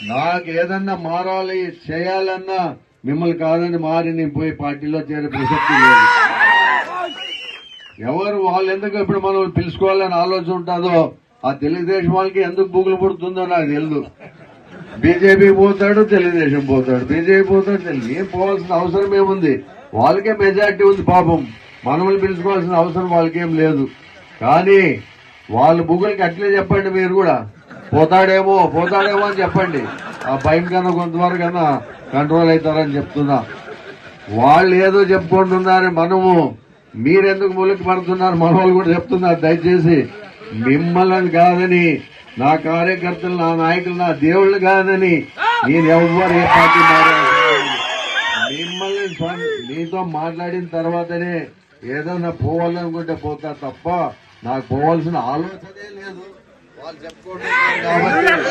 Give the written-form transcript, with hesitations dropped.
నాకు ఏదన్నా మారాలి చేయాలన్నా మిమ్మల్ని కాదని మారి నేను పోయి పార్టీలో చేరే ప్రసక్తి లేదు. ఎవరు వాళ్ళు ఎందుకు ఇప్పుడు మనం పిలుచుకోవాలని ఆలోచన ఉంటుందో ఆ తెలుగుదేశం వాళ్ళకి ఎందుకు బుగులు పుడుతుందో నాకు తెలియదు. బీజేపీ పోతాడు, తెలుగుదేశం పోతాడు, బీజేపీ పోతాడు, తెలుగు ఏం పోవాల్సిన అవసరం ఏముంది? వాళ్ళకే మెజార్టీ ఉంది పాపం. మనల్ని పిలుచుకోవాల్సిన అవసరం వాళ్ళకేం లేదు. కానీ వాళ్ళ బుగులకి అట్లే చెప్పండి, మీరు కూడా పోతాడేమో అని చెప్పండి. ఆ భయం కన్నా కొంతవరకన్నా కంట్రోల్ అవుతారని చెప్తున్నా. వాళ్ళు ఏదో చెప్పుకుంటున్నారు, మనము మీరెందుకు మూలకి పడుతున్నారు మన వాళ్ళు కూడా చెప్తున్నారు. దయచేసి మిమ్మల్ని కాదని, నా కార్యకర్తలు, నా నాయకులు, నా దేవుళ్ళు కాదని నేను ఎవ్వరు ఏ పార్టీ మిమ్మల్ని మీతో మాట్లాడిన తర్వాతనే ఏదైనా పోవాలనుకుంటే పోతా తప్ప నాకు పోవాల్సిన ఆలోచనే లేదు. వాళ్ళు చెప్పుకుంటున్నారు కాబట్టి